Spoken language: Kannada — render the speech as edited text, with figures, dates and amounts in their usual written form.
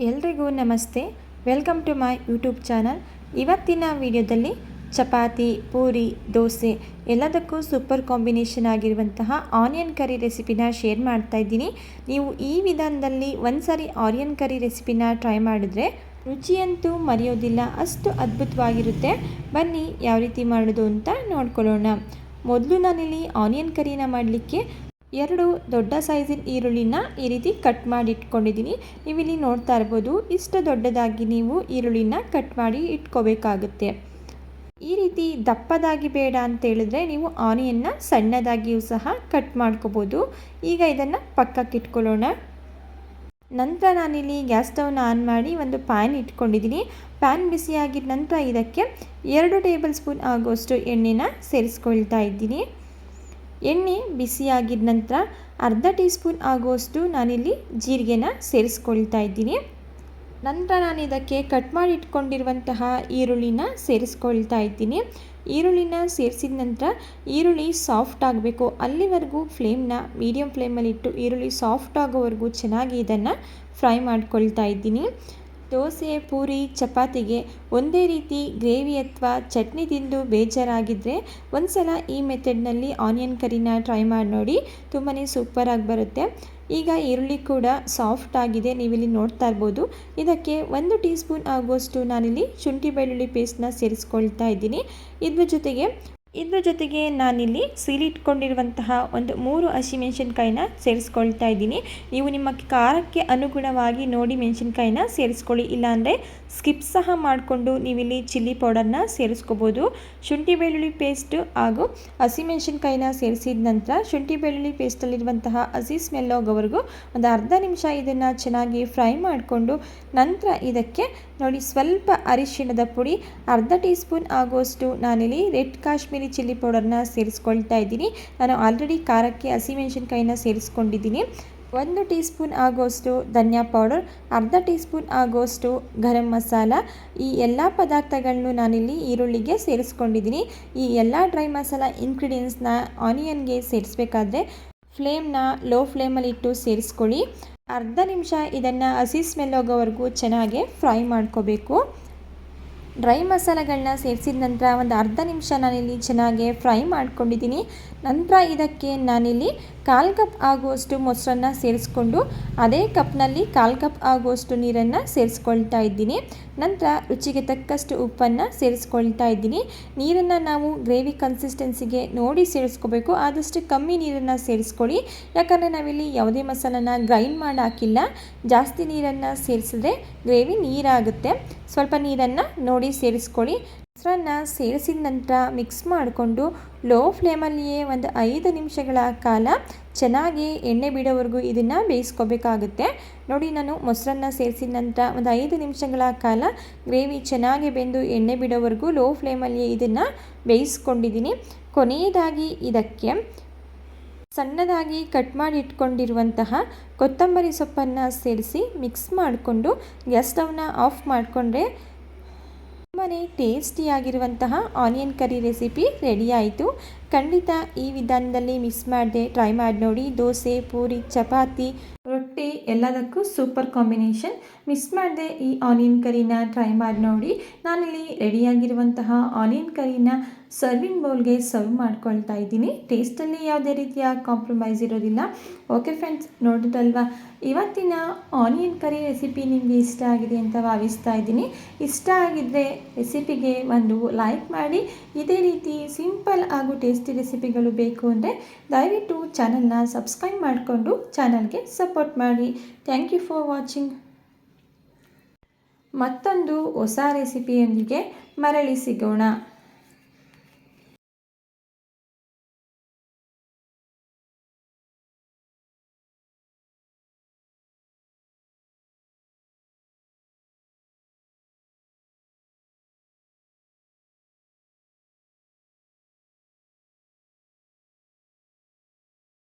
ಎಲ್ರಿಗೂ ನಮಸ್ತೆ. Welcome to my YouTube channel. ಇವತ್ತಿನ ವಿಡಿಯೋದಲ್ಲಿ ಚಪಾತಿ, ಪೂರಿ, ದೋಸೆ ಎಲ್ಲದಕ್ಕೂ ಸೂಪರ್ ಕಾಂಬಿನೇಷನ್ ಆಗಿರುವಂತಹ ಆನಿಯನ್ ಕರಿ ರೆಸಿಪಿನ ಶೇರ್ ಮಾಡ್ತಾ ಇದ್ದೀನಿ. ನೀವು ಈ ವಿಧಾನದಲ್ಲಿ ಒಂದ್ಸರಿ ಆನಿಯನ್ ಕರಿ ರೆಸಿಪಿನ ಟ್ರೈ ಮಾಡಿದ್ರೆ ರುಚಿಯಂತೂ ಮರೆಯೋದಿಲ್ಲ, ಅಷ್ಟು ಅದ್ಭುತವಾಗಿರುತ್ತೆ. ಬನ್ನಿ ಯಾವ ರೀತಿ ಮಾಡೋದು ಅಂತ ನೋಡ್ಕೊಳ್ಳೋಣ. ಮೊದಲು ನಾನಿಲ್ಲಿ ಆನಿಯನ್ ಕರಿನ ಮಾಡಲಿಕ್ಕೆ 2 ದೊಡ್ಡ ಸೈಜಿನ ಈರುಳ್ಳಿನ ಈ ರೀತಿ ಕಟ್ ಮಾಡಿ ಇಟ್ಕೊಂಡಿದ್ದೀನಿ. ನೀವಿಲ್ಲಿ ನೋಡ್ತಾ ಇರ್ಬೋದು, ಇಷ್ಟು ದೊಡ್ಡದಾಗಿ ನೀವು ಈರುಳ್ಳಿನ ಕಟ್ ಮಾಡಿ ಇಟ್ಕೋಬೇಕಾಗುತ್ತೆ. ಈ ರೀತಿ ದಪ್ಪದಾಗಿ ಬೇಡ ಅಂತ ಹೇಳಿದ್ರೆ ನೀವು ಆನಿಯನ್ನ ಸಣ್ಣದಾಗಿಯೂ ಸಹ ಕಟ್ ಮಾಡ್ಕೋಬೋದು. ಈಗ ಇದನ್ನು ಪಕ್ಕಕ್ಕೆ ಇಟ್ಕೊಳ್ಳೋಣ. ನಂತರ ನಾನಿಲ್ಲಿ ಗ್ಯಾಸ್ ಸ್ಟವ್ನ ಆನ್ ಮಾಡಿ ಒಂದು ಪ್ಯಾನ್ ಇಟ್ಕೊಂಡಿದ್ದೀನಿ. ಪ್ಯಾನ್ ಬಿಸಿಯಾಗಿದ್ದ ನಂತರ ಇದಕ್ಕೆ 2 ಟೇಬಲ್ ಸ್ಪೂನ್ ಆಗುವಷ್ಟು ಎಣ್ಣೆನ ಸೇರಿಸ್ಕೊಳ್ತಾ ಇದ್ದೀನಿ. ಎಣ್ಣೆ ಬಿಸಿಯಾಗಿದ್ದ ನಂತರ ಅರ್ಧ ಟೀ ಸ್ಪೂನ್ ಆಗುವಷ್ಟು ನಾನಿಲ್ಲಿ ಜೀರಿಗೆನ ಸೇರಿಸ್ಕೊಳ್ತಾ ಇದ್ದೀನಿ. ನಂತರ ನಾನು ಇದಕ್ಕೆ ಕಟ್ ಮಾಡಿ ಇಟ್ಕೊಂಡಿರುವಂತಹ ಈರುಳ್ಳಿನ ಸೇರಿಸ್ಕೊಳ್ತಾ ಇದ್ದೀನಿ. ಈರುಳ್ಳಿನ ಸೇರಿಸಿದ ನಂತರ ಈರುಳ್ಳಿ ಸಾಫ್ಟ್ ಆಗಬೇಕು, ಅಲ್ಲಿವರೆಗೂ ಫ್ಲೇಮ್ನ ಮೀಡಿಯಮ್ ಫ್ಲೇಮಲ್ಲಿಟ್ಟು ಈರುಳ್ಳಿ ಸಾಫ್ಟ್ ಆಗೋವರೆಗೂ ಚೆನ್ನಾಗಿ ಇದನ್ನು ಫ್ರೈ ಮಾಡ್ಕೊಳ್ತಾ ಇದ್ದೀನಿ. ದೋಸೆ, ಪೂರಿ, ಚಪಾತಿಗೆ ಒಂದೇ ರೀತಿ ಗ್ರೇವಿ ಅಥವಾ ಚಟ್ನಿ ತಿಂದು ಬೇಜಾರಾಗಿದ್ದರೆ ಒಂದ್ಸಲ ಈ ಮೆಥಡ್ನಲ್ಲಿ ಆನಿಯನ್ ಕರಿನ ಟ್ರೈ ಮಾಡಿ ನೋಡಿ, ತುಂಬಾ ಸೂಪರಾಗಿ ಬರುತ್ತೆ. ಈಗ ಈರುಳ್ಳಿ ಕೂಡ ಸಾಫ್ಟ್ ಆಗಿದೆ, ನೀವಿಲ್ಲಿ ನೋಡ್ತಾ ಇರ್ಬೋದು. ಇದಕ್ಕೆ 1 ಟೀ ಸ್ಪೂನ್ ಆಗುವಷ್ಟು ನಾನಿಲ್ಲಿ ಶುಂಠಿ ಬೆಳ್ಳುಳ್ಳಿ ಪೇಸ್ಟ್ನ ಸೇರಿಸ್ಕೊಳ್ತಾ ಇದ್ದೀನಿ. ಇದ್ರ ಜೊತೆಗೆ ನಾನಿಲ್ಲಿ ಸೀಲಿಟ್ಕೊಂಡಿರುವಂತಹ ಒಂದು 3 ಹಸಿಮೆಣಸಿನ್ಕಾಯಿನ ಸೇರಿಸ್ಕೊಳ್ತಾ ಇದ್ದೀನಿ. ನೀವು ನಿಮ್ಮ ಖಾರಕ್ಕೆ ಅನುಗುಣವಾಗಿ ನೋಡಿ ಮೆಣಸಿನ್ಕಾಯಿನ ಸೇರಿಸ್ಕೊಳ್ಳಿ, ಇಲ್ಲಾಂದರೆ ಸ್ಕಿಪ್ ಸಹ ಮಾಡಿಕೊಂಡು ನೀವಿಲ್ಲಿ ಚಿಲ್ಲಿ ಪೌಡರ್ನ ಸೇರಿಸ್ಕೋಬೋದು. ಶುಂಠಿ ಬೆಳ್ಳುಳ್ಳಿ ಪೇಸ್ಟು ಹಾಗೂ ಹಸಿಮೆಣಸಿನ್ಕಾಯಿನ ಸೇರಿಸಿದ ನಂತರ ಶುಂಠಿ ಬೆಳ್ಳುಳ್ಳಿ ಪೇಸ್ಟಲ್ಲಿರುವಂತಹ ಹಸಿ ಸ್ಮೆಲ್ ಹೋಗೋವರೆಗೂ ಒಂದು ಅರ್ಧ ನಿಮಿಷ ಇದನ್ನು ಚೆನ್ನಾಗಿ ಫ್ರೈ ಮಾಡಿಕೊಂಡು ನಂತರ ಇದಕ್ಕೆ ನೋಡಿ ಸ್ವಲ್ಪ ಅರಿಶಿಣದ ಪುಡಿ, ಅರ್ಧ ಟೀ ಸ್ಪೂನ್ ಆಗುವಷ್ಟು ನಾನಿಲ್ಲಿ ರೆಡ್ ಕಾಶ್ಮೀರಿ ಚಿಲ್ಲಿ ಪೌಡರ್ನ ಸೇರಿಸ್ಕೊಳ್ತಾ ಇದ್ದೀನಿ. ನಾನು ಆಲ್ರೆಡಿ ಖಾರಕ್ಕೆ ಹಸಿಮೆಣಸಿನ್ಕಾಯಿನ ಸೇರಿಸ್ಕೊಂಡಿದ್ದೀನಿ. 1 ಟೀ ಸ್ಪೂನ್ ಆಗುವಷ್ಟು ಧನಿಯಾ ಪೌಡರ್, ಅರ್ಧ ಟೀ ಸ್ಪೂನ್ ಆಗುವಷ್ಟು ಗರಂ ಮಸಾಲ, ಈ ಎಲ್ಲ ಪದಾರ್ಥಗಳನ್ನು ನಾನಿಲ್ಲಿ ಈರುಳ್ಳಿಗೆ ಸೇರಿಸ್ಕೊಂಡಿದ್ದೀನಿ. ಈ ಎಲ್ಲ ಡ್ರೈ ಮಸಾಲ ಇಂಗ್ರೀಡಿಯೆಂಟ್ಸ್ನ ಆನಿಯನ್ಗೆ ಸೇರಿಸ್ಬೇಕಾದ್ರೆ ಫ್ಲೇಮ್ನ ಲೋ ಫ್ಲೇಮಲ್ಲಿಟ್ಟು ಸೇರಿಸ್ಕೊಳ್ಳಿ. ಅರ್ಧ ನಿಮಿಷ ಇದನ್ನು ಹಸಿ ಸ್ಮೆಲ್ ಹೋಗೋವರೆಗೂ ಚೆನ್ನಾಗಿ ಫ್ರೈ ಮಾಡ್ಕೋಬೇಕು. ಡ್ರೈ ಮಸಾಲೆಗಳನ್ನ ಸೇರಿಸಿದ ನಂತರ ಒಂದು ಅರ್ಧ ನಿಮಿಷ ನಾನಿಲ್ಲಿ ಚೆನ್ನಾಗಿ ಫ್ರೈ ಮಾಡ್ಕೊಂಡಿದ್ದೀನಿ. ನಂತರ ಇದಕ್ಕೆ ನಾನಿಲ್ಲಿ 1/4 ಕಪ್ ಆಗುವಷ್ಟು ಮೊಸರನ್ನ ಸೇರಿಸ್ಕೊಂಡು ಅದೇ ಕಪ್ನಲ್ಲಿ 1/4 ಕಪ್ ಆಗುವಷ್ಟು ನೀರನ್ನು ಸೇರಿಸ್ಕೊಳ್ತಾ ಇದ್ದೀನಿ. ನಂತರ ರುಚಿಗೆ ತಕ್ಕಷ್ಟು ಉಪ್ಪನ್ನು ಸೇರಿಸ್ಕೊಳ್ತಾ ಇದ್ದೀನಿ. ನೀರನ್ನು ನಾವು ಗ್ರೇವಿ ಕನ್ಸಿಸ್ಟೆನ್ಸಿಗೆ ನೋಡಿ ಸೇರಿಸ್ಕೋಬೇಕು, ಆದಷ್ಟು ಕಮ್ಮಿ ನೀರನ್ನು ಸೇರಿಸ್ಕೊಳ್ಳಿ. ಯಾಕಂದರೆ ನಾವಿಲ್ಲಿ ಯಾವುದೇ ಮಸಾಲನ ಗ್ರೈಂಡ್ ಮಾಡಿ ಹಾಕಿಲ್ಲ. ಜಾಸ್ತಿ ನೀರನ್ನು ಸೇರಿಸಿದ್ರೆ ಗ್ರೇವಿ ನೀರಾಗುತ್ತೆ. ಸ್ವಲ್ಪ ನೀರನ್ನು ನೋಡಿ ಸೇರಿಸ್ಕೊಳ್ಳಿ. ಮೊಸರನ್ನ ಸೇರಿಸಿದ ನಂತರ ಮಿಕ್ಸ್ ಮಾಡಿಕೊಂಡು ಲೋ ಫ್ಲೇಮಲ್ಲಿಯೇ ಒಂದು 5 ನಿಮಿಷಗಳ ಕಾಲ ಚೆನ್ನಾಗಿ ಎಣ್ಣೆ ಬಿಡೋವರೆಗೂ ಇದನ್ನು ಬೇಯಿಸ್ಕೋಬೇಕಾಗುತ್ತೆ. ನೋಡಿ, ನಾನು ಮೊಸರನ್ನ ಸೇರಿಸಿದ ನಂತರ ಒಂದು 5 ನಿಮಿಷಗಳ ಕಾಲ ಗ್ರೇವಿ ಚೆನ್ನಾಗಿ ಬೆಂದು ಎಣ್ಣೆ ಬಿಡೋವರೆಗೂ ಲೋ ಫ್ಲೇಮಲ್ಲಿಯೇ ಇದನ್ನು ಬೇಯಿಸ್ಕೊಂಡಿದ್ದೀನಿ. ಕೊನೆಯದಾಗಿ ಇದಕ್ಕೆ ಸಣ್ಣದಾಗಿ ಕಟ್ ಮಾಡಿ ಇಟ್ಕೊಂಡಿರುವಂತಹ ಕೊತ್ತಂಬರಿ ಸೊಪ್ಪನ್ನು ಸೇರಿಸಿ ಮಿಕ್ಸ್ ಮಾಡಿಕೊಂಡು ಗ್ಯಾಸ್ ಸ್ಟವ್ನ ಆಫ್ ಮಾಡಿಕೊಂಡ್ರೆ ತುಂಬಾ ಟೇಸ್ಟಿಯಾಗಿರುವಂತಹ ಆನಿಯನ್ ಕರಿ ರೆಸಿಪಿ ರೆಡಿ ಆಯಿತು. ಖಂಡಿತ ಈ ವಿಧಾನದಲ್ಲಿ ಮಿಸ್ ಮಾಡದೆ ಟ್ರೈ ಮಾಡಿ ನೋಡಿ. ದೋಸೆ, ಪೂರಿ, ಚಪಾತಿ, ರೊಟ್ಟಿ ಎಲ್ಲದಕ್ಕೂ ಸೂಪರ್ ಕಾಂಬಿನೇಷನ್. ಮಿಸ್ ಮಾಡದೆ ಈ ಆನಿಯನ್ ಕರಿನ ಟ್ರೈ ಮಾಡಿ ನೋಡಿ. ನಾನಿಲ್ಲಿ ರೆಡಿಯಾಗಿರುವಂತಹ ಆನಿಯನ್ ಕರಿನ ಸರ್ವಿಂಗ್ ಬೌಲ್ಗೆ ಸರ್ವ್ ಮಾಡ್ಕೊಳ್ತಾ ಇದ್ದೀನಿ. ಟೇಸ್ಟಲ್ಲಿ ಯಾವುದೇ ರೀತಿಯ ಕಾಂಪ್ರಮೈಸ್ ಇರೋದಿಲ್ಲ. ಓಕೆ ಫ್ರೆಂಡ್ಸ್, ನೋಡಿದ್ರಲ್ವಾ, ಇವತ್ತಿನ ಆನಿಯನ್ ಕರಿ ರೆಸಿಪಿ ನಿಮಗೆ ಇಷ್ಟ ಆಗಿದೆ ಅಂತ ಭಾವಿಸ್ತಾ ಇದ್ದೀನಿ. ಇಷ್ಟ ಆಗಿದ್ದರೆ ರೆಸಿಪಿಗೆ ಒಂದು ಲೈಕ್ ಮಾಡಿ. ಇದೇ ರೀತಿ ಸಿಂಪಲ್ ಹಾಗೂ ಟೇಸ್ಟಿ ರೆಸಿಪಿಗಳು ಬೇಕು ಅಂದರೆ ದಯವಿಟ್ಟು ಚಾನಲ್ನ ಸಬ್ಸ್ಕ್ರೈಬ್ ಮಾಡಿಕೊಂಡು ಚಾನಲ್ಗೆ ಸಪೋರ್ಟ್ ಮಾಡಿ. Thank you for watching. ಮತ್ತೊಂದು ಹೊಸ ರೆಸಿಪಿಯೊಂದಿಗೆ ಮರಳಿ ಸಿಗೋಣ.